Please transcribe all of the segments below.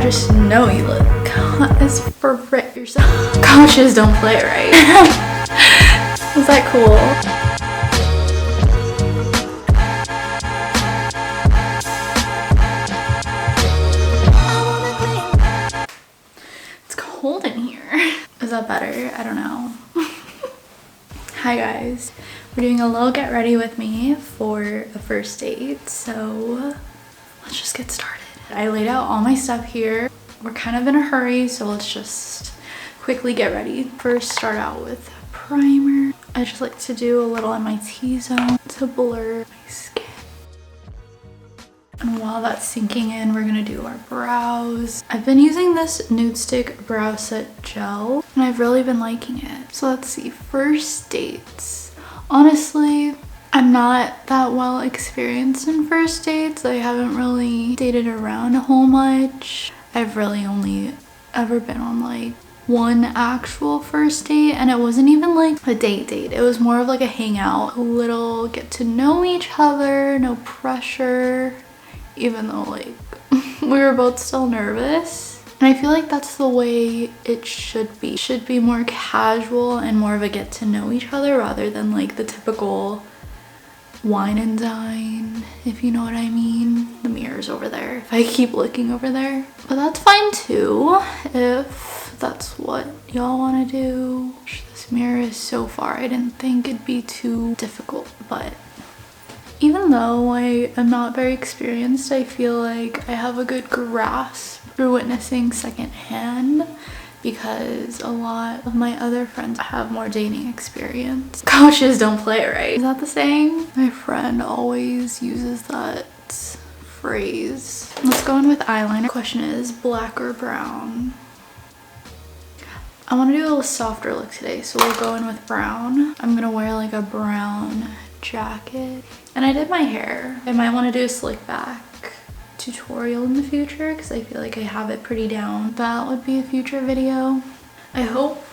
I just know you look hot as frick yourself. Coaches don't play, right? Is that cool? It's cold in here. Is that better? I don't know. Hi guys. We're doing a little get ready with me for a first date, so let's just get started. I laid out all my stuff here. We're kind of in a hurry, so let's just quickly get ready. First, start out with primer. I just like to do a little on my T-zone to blur my skin. And while that's sinking in, we're gonna do our brows. I've been using this Nude Stick Brow Set Gel, and I've really been liking it. So let's see, first dates. Honestly, I'm not that well experienced in first dates. I haven't really dated around a whole much. I've really only ever been on like one actual first date, and it wasn't even like a date. It was more of like a hangout, a little get to know each other, no pressure, even though like we were both still nervous. And I feel like that's the way it should be. It should be more casual and more of a get to know each other rather than like the typical wine and dine, if you know what I mean. The mirror's over there if I keep looking over there, but that's fine too if that's what y'all want to do. This mirror is so far. I didn't think it'd be too difficult, but even though I am not very experienced, I feel like I have a good grasp through witnessing secondhand, because a lot of my other friends have more dating experience. Coaches don't play, right? Is that the saying? My friend always uses that phrase. Let's go in with eyeliner. Question is black or brown? I want to do a softer look today, so we'll go in with brown. I'm gonna wear like a brown jacket, and I did my hair. I might want to do a slick back tutorial in the future because I feel like I have it pretty down. That would be a future video. I hope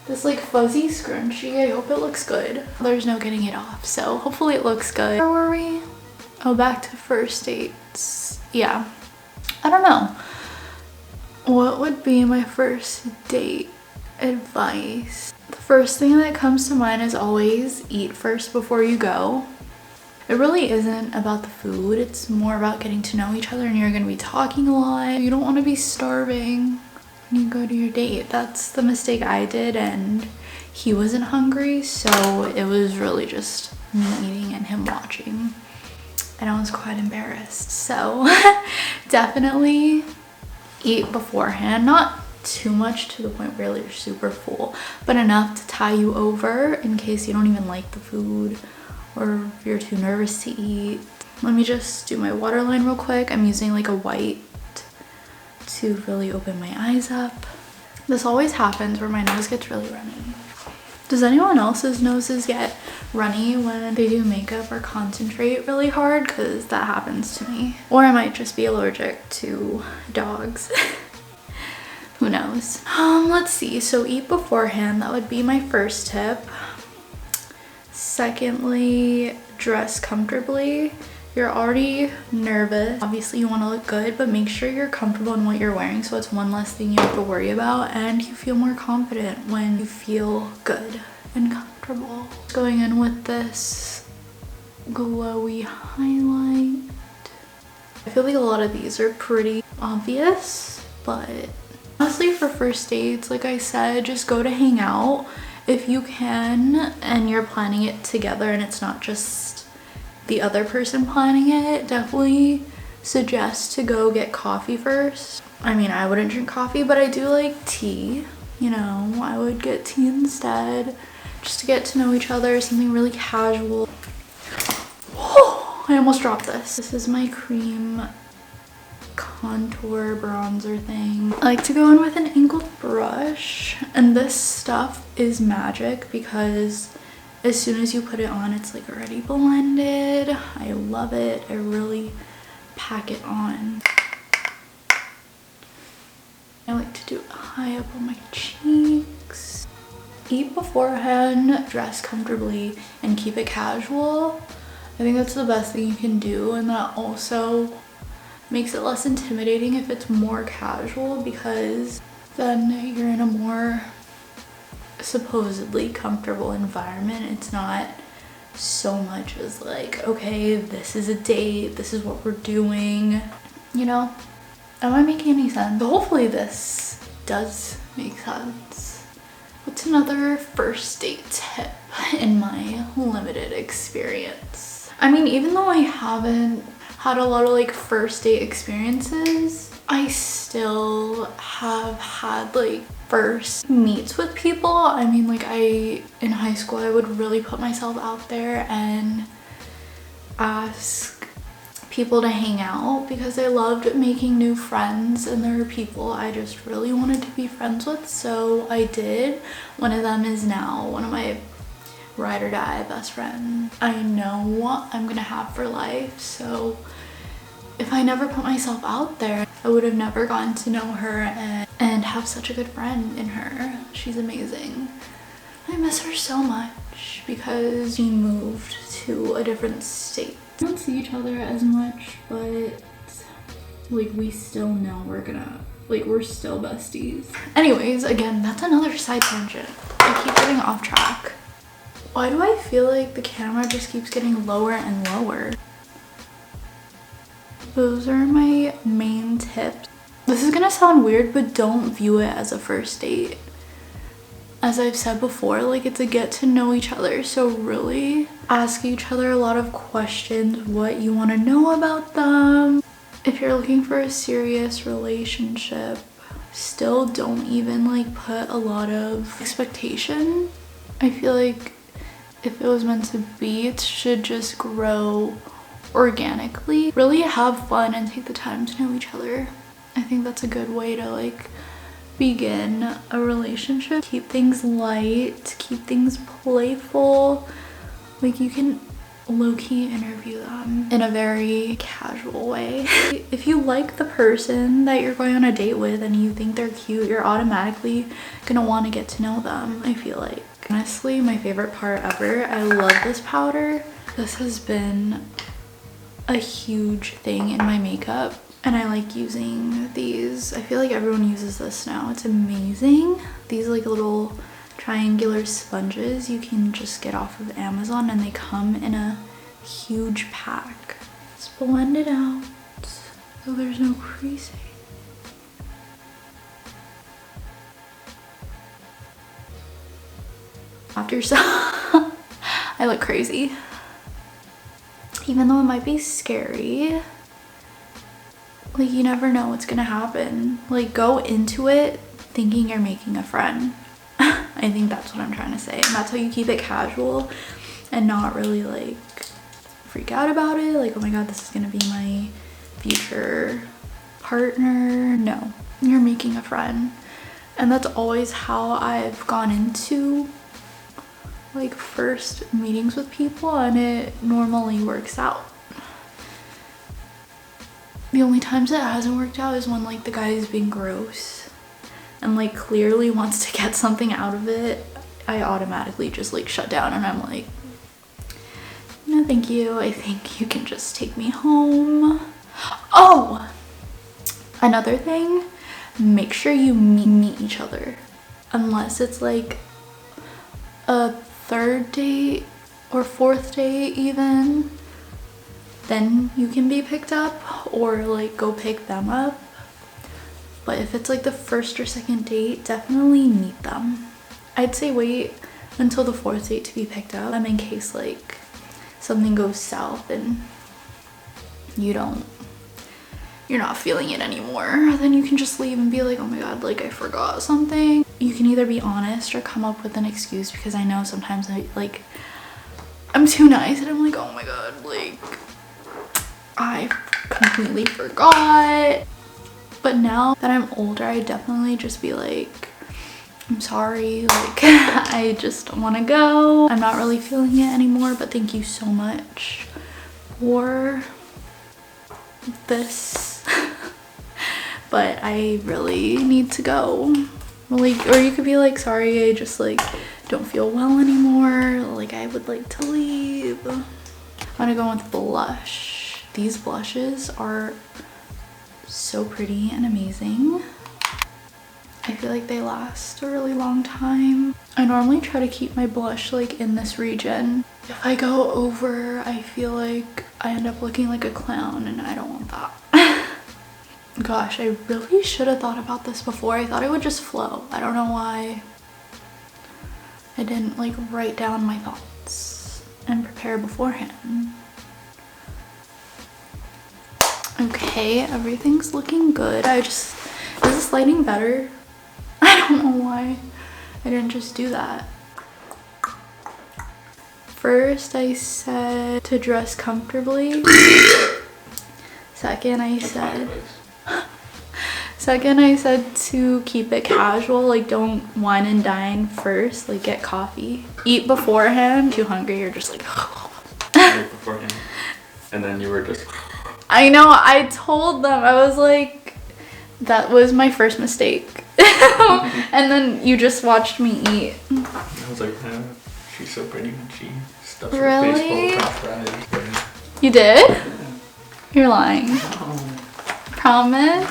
this like fuzzy scrunchie, I hope it looks good. There's no getting it off, so hopefully it looks good. Where were we? Oh, back to first dates. Yeah, I don't know. What would be my first date advice? The first thing that comes to mind is always eat first before you go. It really isn't about the food, it's more about getting to know each other, and you're gonna be talking a lot. You don't want to be starving when you go to your date. That's the mistake I did, and he wasn't hungry, so it was really just me eating and him watching, and I was quite embarrassed. So definitely eat beforehand, not too much to the point where you're super full, but enough to tie you over in case you don't even like the food or if you're too nervous to eat. Let me just do my waterline real quick. I'm using like a white to really open my eyes up. This always happens where my nose gets really runny. Does anyone else's noses get runny when they do makeup or concentrate really hard? Because that happens to me. Or I might just be allergic to dogs. Who knows? Let's see. So eat beforehand. That would be my first tip. Secondly, dress comfortably. You're already nervous. Obviously you want to look good, but make sure you're comfortable in what you're wearing, so it's one less thing you have to worry about, and you feel more confident when you feel good and comfortable. Going in with this glowy highlight. I feel like a lot of these are pretty obvious, but honestly for first dates, like I said, just go to hang out if you can, and you're planning it together and it's not just the other person planning it. Definitely suggest to go get coffee first. I mean, I wouldn't drink coffee, but I do like tea. You know, I would get tea instead, just to get to know each other, something really casual. Oh, I almost dropped this. This is my cream contour bronzer thing. I like to go in with an angled brush, and this stuff is magic because as soon as you put it on, it's like already blended. I love it. I really pack it on. I like to do it high up on my cheeks. Eat beforehand, dress comfortably, and keep it casual. I think that's the best thing you can do, and that also makes it less intimidating if it's more casual, because then you're in a more supposedly comfortable environment. It's not so much as like, okay, this is a date, this is what we're doing, you know? Am I making any sense? But hopefully this does make sense. What's another first date tip in my limited experience? I mean, even though I haven't had a lot of like first date experiences, I still have had like first meets with people. I mean, like in high school, I would really put myself out there and ask people to hang out because I loved making new friends, and there were people I just really wanted to be friends with, so I did. One of them is now one of my ride or die best friends I know I'm gonna have for life. So if I never put myself out there, I would have never gotten to know her and have such a good friend in her. She's amazing. I miss her so much because she moved to a different state. We don't see each other as much, but like we still know we're still besties. Anyways, again, that's another side tangent. I keep getting off track. Why do I feel like the camera just keeps getting lower and lower? Those are my main tips. This is gonna sound weird, but don't view it as a first date. As I've said before, like it's a get to know each other. So really ask each other a lot of questions, what you want to know about them. If you're looking for a serious relationship, still don't even like put a lot of expectation. I feel like if it was meant to be, it should just grow organically. Really have fun and take the time to know each other. I think that's a good way to like begin a relationship. Keep things light, keep things playful. Like you can low-key interview them in a very casual way. If you like the person that you're going on a date with and you think they're cute, you're automatically gonna want to get to know them, I feel like. Honestly, my favorite part ever. I love this powder. This has been a huge thing in my makeup, and I like using these. I feel like everyone uses this now. It's amazing. These like little triangular sponges you can just get off of Amazon, and they come in a huge pack. Let's blend it out so there's no creasing. After I look crazy. Even though it might be scary, like you never know what's gonna happen. Like go into it thinking you're making a friend. I think that's what I'm trying to say. And that's how you keep it casual and not really like freak out about it. Like, oh my God, this is gonna be my future partner. No, you're making a friend. And that's always how I've gone into like first meetings with people, and it normally works out. The only times it hasn't worked out is when like the guy is being gross and like clearly wants to get something out of it. I automatically just like shut down, and I'm like, no thank you, I think you can just take me home. Oh, another thing, make sure you meet each other. Unless it's like a third date or fourth date even, then you can be picked up or like go pick them up. But if it's like the first or second date, definitely meet them. I'd say wait until the fourth date to be picked up, in case like something goes south and you're not feeling it anymore. Then you can just leave and be like, oh my God, like I forgot something. You can either be honest or come up with an excuse, because I know sometimes I'm too nice and I'm like, oh my God, like I completely forgot. But now that I'm older, I definitely just be like, I'm sorry, like I just want to go. I'm not really feeling it anymore, but thank you so much for this. But I really need to go. Like, or you could be like, sorry, I just like don't feel well anymore, like I would like to leave. I'm gonna go with blush. These blushes are so pretty and amazing. I feel like they last a really long time. I normally try to keep my blush like in this region. If I go over, I feel like I end up looking like a clown and I don't want that. Gosh, I really should have thought about this before. I thought it would just flow. I don't know why I didn't like write down my thoughts and prepare beforehand. Okay, everything's looking good. Is this lighting better? I don't know why I didn't just do that. First, I said to dress comfortably. Second, I said to keep it casual, like don't wine and dine first, like get coffee. Eat beforehand. Too hungry, you're just like Eat beforehand. And then you were just I know, I told them, I was like, that was my first mistake. And then you just watched me eat. I was like, she's so pretty when she stuffs her face full of french fries. You did? Yeah. You're lying. No. Promise?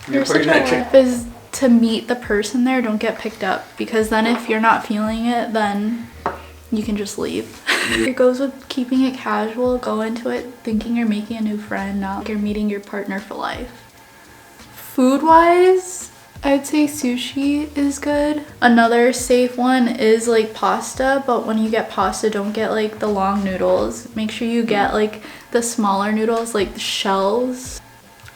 You're such a tip is to meet the person there, don't get picked up. Because then if you're not feeling it, then you can just leave. It goes with keeping it casual. Go into it thinking you're making a new friend, not like you're meeting your partner for life. Food-wise, I'd say sushi is good. Another safe one is like pasta, but when you get pasta, don't get like the long noodles. Make sure you get like the smaller noodles, like the shells.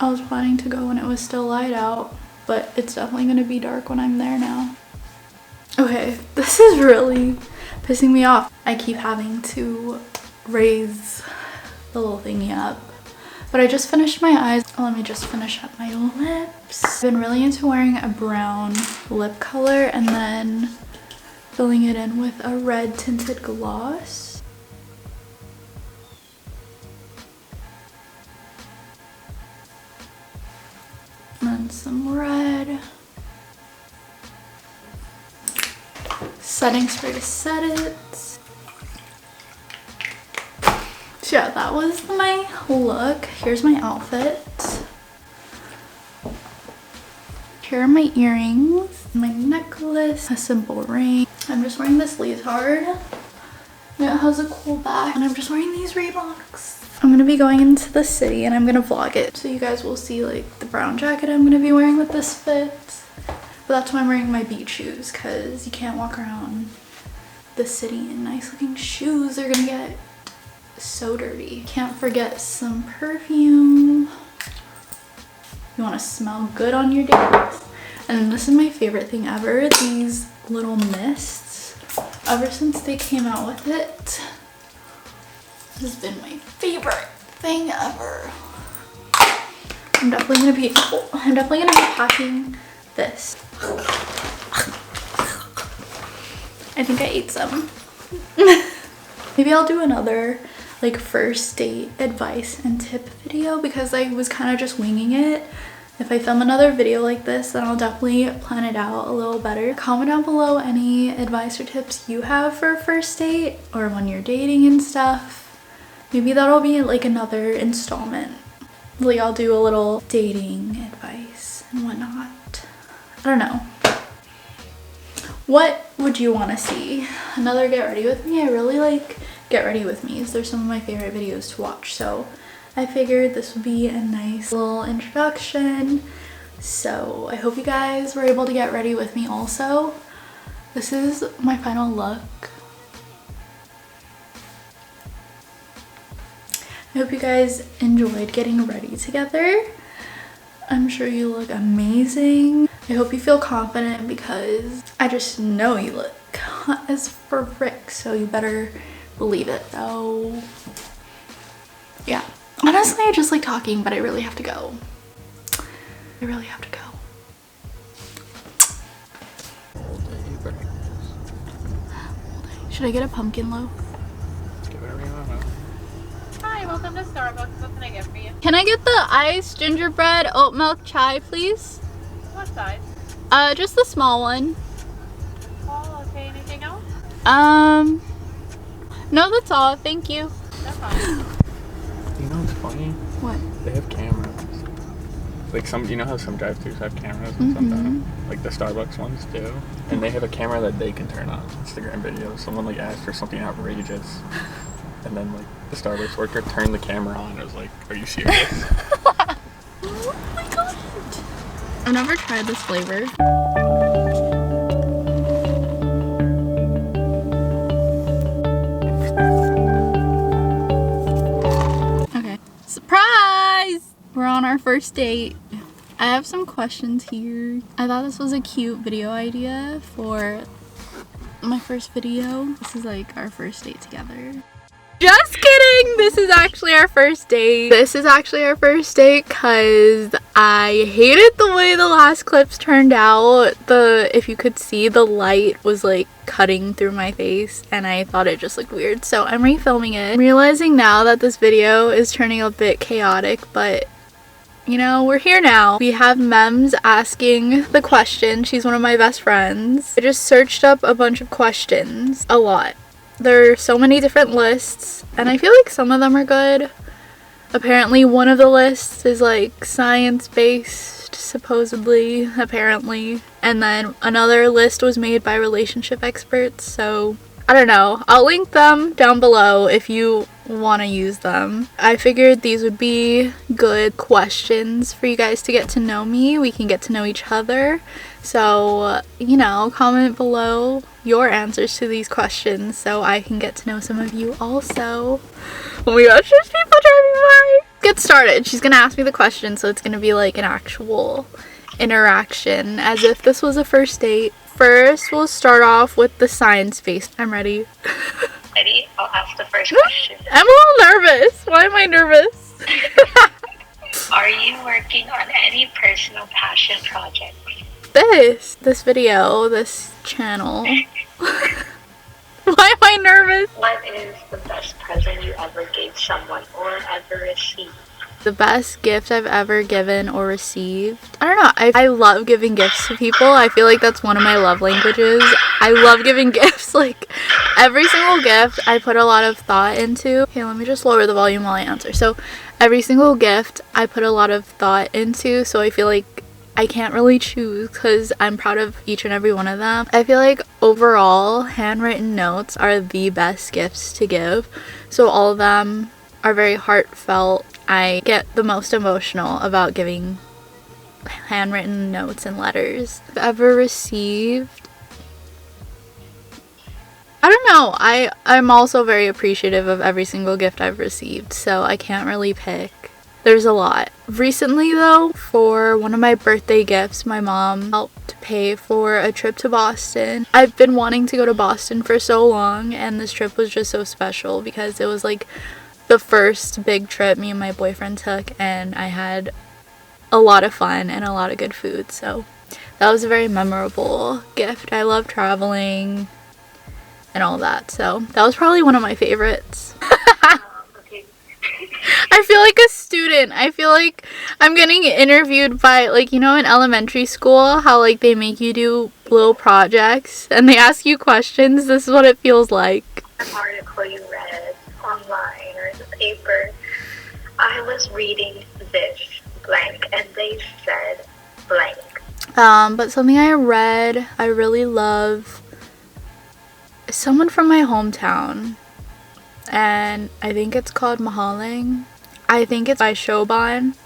I was planning to go when it was still light out, but it's definitely gonna be dark when I'm there now. Okay, this is really pissing me off. I keep having to raise the little thingy up. But I just finished my eyes. Let me just finish up my lips. I've been really into wearing a brown lip color and then filling it in with a red tinted gloss. And then some red. Setting spray to set it. So yeah, that was my look. Here's my outfit. Here are my earrings, my necklace, a simple ring. I'm just wearing this leotard. And it has a cool back. And I'm just wearing these Reeboks. I'm gonna be going into the city and I'm gonna vlog it. So you guys will see like the brown jacket I'm gonna be wearing with this fit. But that's why I'm wearing my beach shoes, because you can't walk around the city in nice looking shoes. They're gonna get so dirty. Can't forget some perfume. You want to smell good on your dates. And this is my favorite thing ever, these little mists. Ever since they came out with it, this has been my favorite thing ever. I'm definitely gonna be packing this. I think I ate some. Maybe I'll do another like first date advice and tip video, because I was kind of just winging it. If I film another video like this, then I'll definitely plan it out a little better. Comment down below any advice or tips you have for a first date or when you're dating and stuff. Maybe that'll be like another installment. Like I'll do a little dating advice and whatnot. I don't know. What would you want to see? Another get ready with me? I really like get ready with me's. They're some of my favorite videos to watch, so I figured this would be a nice little introduction. So I hope you guys were able to get ready with me also. This is my final look. I hope you guys enjoyed getting ready together. I'm sure you look amazing. I hope you feel confident, because I just know you look hot as frick, so you better believe it. So yeah, honestly I just like talking, but I really have to go. Should I get a pumpkin loaf? Hi, welcome to Starbucks. What can I get for you? Can I get the iced gingerbread oat milk chai, please? What size? Just the small one. Oh, okay. Anything else? No, that's all. Thank you. That's fine. You know what's funny? What? They have cameras. like some, you know how some drive-thrus have cameras and some don't? Like the Starbucks ones do. And they have a camera that they can turn on. Instagram video. Someone like asked for something outrageous. And then like the Starbucks worker turned the camera on. It was like, are you serious? Oh my god. I've never tried this flavor. Okay. Surprise! We're on our first date. I have some questions here. I thought this was a cute video idea for my first video. This is like our first date together. Just kidding! This is actually our first date. This is actually our first date because I hated the way the last clips turned out. If you could see, the light was like cutting through my face and I thought it just looked weird. So I'm refilming it. I'm realizing now that this video is turning a bit chaotic, but you know, we're here now. We have Mems asking the question. She's one of my best friends. I just searched up a bunch of questions. A lot. There are so many different lists, and I feel like some of them are good. Apparently one of the lists is like science-based, supposedly, apparently. And then another list was made by relationship experts, so I don't know. I'll link them down below if you want to use them. I figured these would be good questions for you guys to get to know me. We can get to know each other. So, you know, comment below your answers to these questions so I can get to know some of you also. Oh my gosh, there's people driving by! Get started. She's gonna ask me the question, so it's gonna be like an actual interaction as if this was a first date. First, we'll start off with the science-based. I'm ready. Ready? I'll ask the first question. I'm a little nervous. Why am I nervous? Are you working on any personal passion projects? This video, this channel. Why am I nervous? What is the best present you ever gave someone or ever received? The best gift I've ever given or received. I don't know. I love giving gifts to people. I feel like that's one of my love languages. I love giving gifts. Like every single gift I put a lot of thought into. Okay, let me just lower the volume while I answer. So every single gift I put a lot of thought into. So I feel like I can't really choose because I'm proud of each and every one of them. I feel like overall handwritten notes are the best gifts to give. So all of them are very heartfelt. I get the most emotional about giving handwritten notes and letters I've ever received. I don't know. I'm also very appreciative of every single gift I've received, so I can't really pick. There's a lot. Recently though, for one of my birthday gifts, my mom helped pay for a trip to Boston. I've been wanting to go to Boston for so long, and this trip was just so special because it was like the first big trip me and my boyfriend took, and I had a lot of fun and a lot of good food, so that was a very memorable gift. I love traveling and all that, so that was probably one of my favorites. Okay. I feel like a student. I feel like I'm getting interviewed by, like, you know, in elementary school how like they make you do little projects and they ask you questions. This is what it feels like. An article you read online or in the paper. I was reading this blank and they said blank. But something I read I really love is someone from my hometown, and I think it's called Mahålang. I think it's by Siobhan.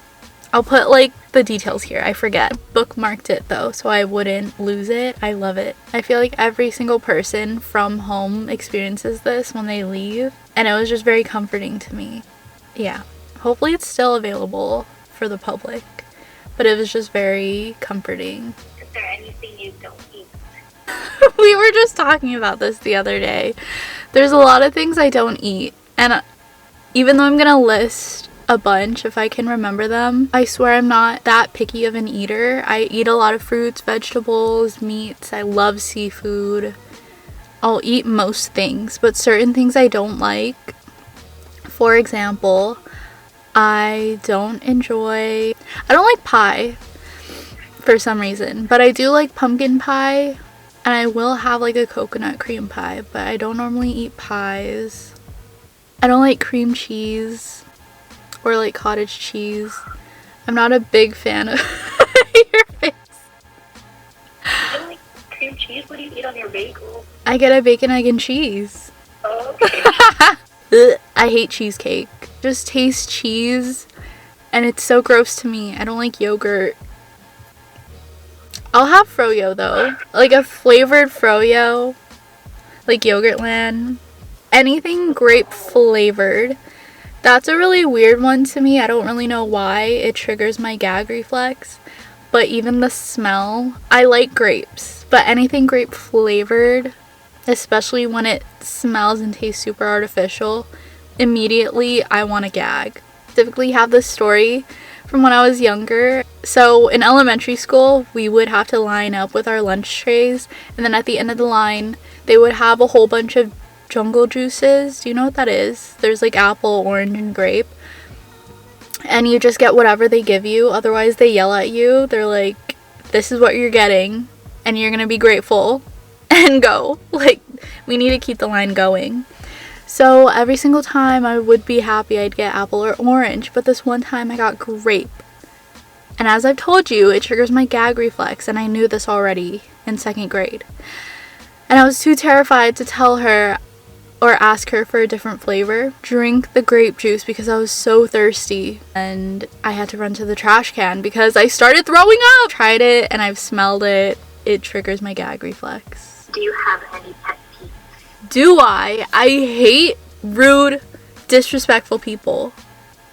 I'll put like the details here. I forget. Bookmarked it though, so I wouldn't lose it. I love it. I feel like every single person from home experiences this when they leave, and it was just very comforting to me. Yeah. Hopefully it's still available for the public, but it was just very comforting. Is there anything you don't eat? We were just talking about this the other day. There's a lot of things I don't eat, and even though I'm gonna list a bunch if I can remember them, I swear I'm not that picky of an eater. I eat a lot of fruits, vegetables, meats. I love seafood. I'll eat most things, but certain things I don't like. For example, I don't like pie for some reason, but I do like pumpkin pie, and I will have like a coconut cream pie, but I don't normally eat pies. I don't like cream cheese or like cottage cheese. I'm not a big fan of your face. You don't like cream cheese? What do you eat on your bagel? I get a bacon, egg, and cheese. Oh, okay. Ugh, I hate cheesecake. Just taste cheese, and it's so gross to me. I don't like yogurt. I'll have froyo though, like a flavored froyo, like Yogurtland. Anything grape flavored. That's a really weird one to me. I don't really know why it triggers my gag reflex, but even the smell, I like grapes, but anything grape flavored, especially when it smells and tastes super artificial, immediately I want to gag. Typically have this story from when I was younger. So in elementary school, we would have to line up with our lunch trays, and then at the end of the line, they would have a whole bunch of jungle juices. Do you know what that is? There's like apple, orange, and grape. And you just get whatever they give you. Otherwise, they yell at you. They're like, this is what you're getting, and you're gonna be grateful and go. Like, we need to keep the line going. So every single time I would be happy I'd get apple or orange, but this one time I got grape. And as I've told you, it triggers my gag reflex, and I knew this already in 2nd grade. And I was too terrified to tell her or ask her for a different flavor. Drink the grape juice because I was so thirsty, and I had to run to the trash can because I started throwing up. Tried it and I've smelled it. It triggers my gag reflex. Do you have any pet peeves? Do I? I hate rude, disrespectful people.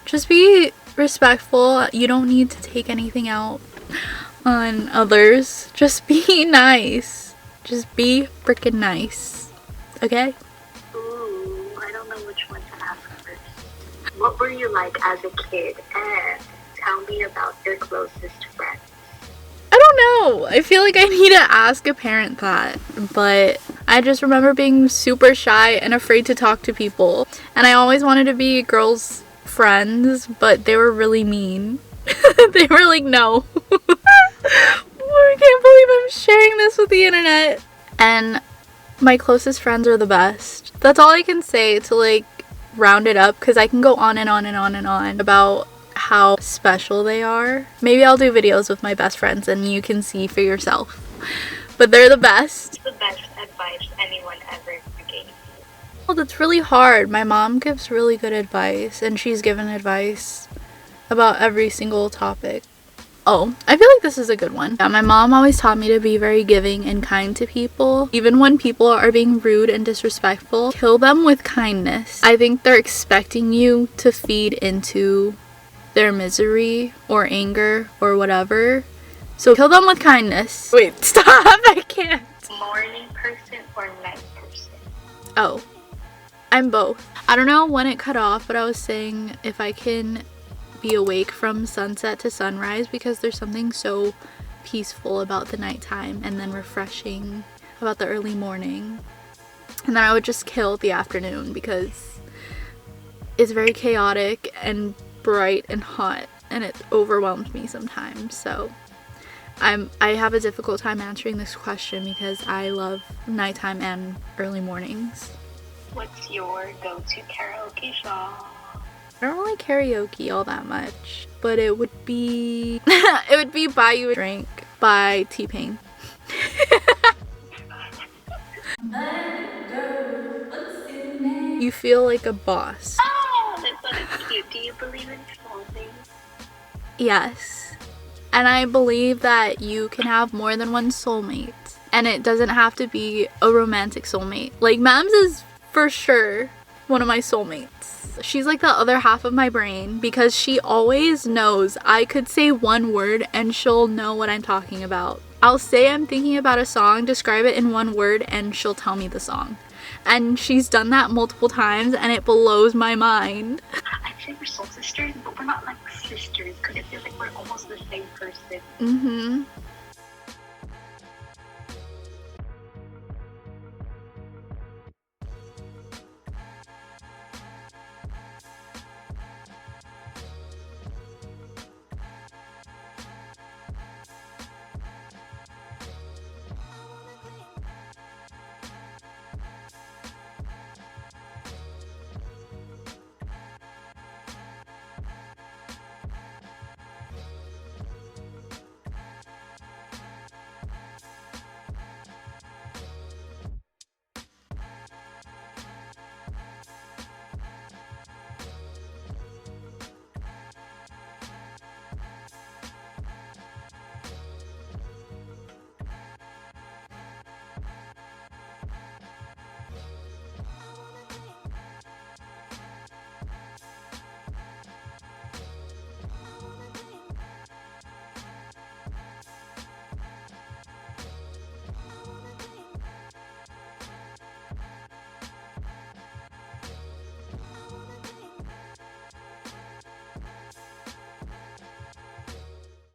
Just be respectful. You don't need to take anything out on others. Just be nice. Just be freaking nice. Okay? Ooh, I don't know which one to ask first. What were you like as a kid? And tell me about your closest friend. I don't know. I feel like I need to ask a parent that. But I just remember being super shy and afraid to talk to people. And I always wanted to be girls' friends, but they were really mean. They were like, no. I can't believe I'm sharing this with the internet. And my closest friends are the best. That's all I can say to like round it up, because I can go on and on and on and on about how special they are. Maybe I'll do videos with my best friends and you can see for yourself. But they're the best. What's the best advice anyone ever gave you? Well, that's really hard. My mom gives really good advice, and she's given advice about every single topic. Oh, I feel like this is a good one. Yeah, my mom always taught me to be very giving and kind to people. Even when people are being rude and disrespectful, kill them with kindness. I think they're expecting you to feed into their misery or anger or whatever. So kill them with kindness. Wait, stop, I can't. Morning person or night person? Oh, I'm both. I don't know when it cut off, but I was saying if I can be awake from sunset to sunrise, because there's something so peaceful about the nighttime and then refreshing about the early morning. And then I would just kill the afternoon because it's very chaotic and bright and hot, and it overwhelmed me sometimes. So I have a difficult time answering this question because I love nighttime and early mornings. What's your go-to karaoke song? I don't really karaoke all that much, but it would be it would be Buy You a Drink by T-Pain. You feel like a boss. Oh, that's so cute. Do you believe in soulmates? Yes. And I believe that you can have more than one soulmate, and it doesn't have to be a romantic soulmate. Like, Mams is for sure one of my soulmates. She's like the other half of my brain because she always knows. I could say one word and she'll know what I'm talking about. I'll say I'm thinking about a song, describe it in one word, and she'll tell me the song. And she's done that multiple times, and it blows my mind. I'd say we're soul sisters, but we're not like sisters because it feels like we're almost the same person.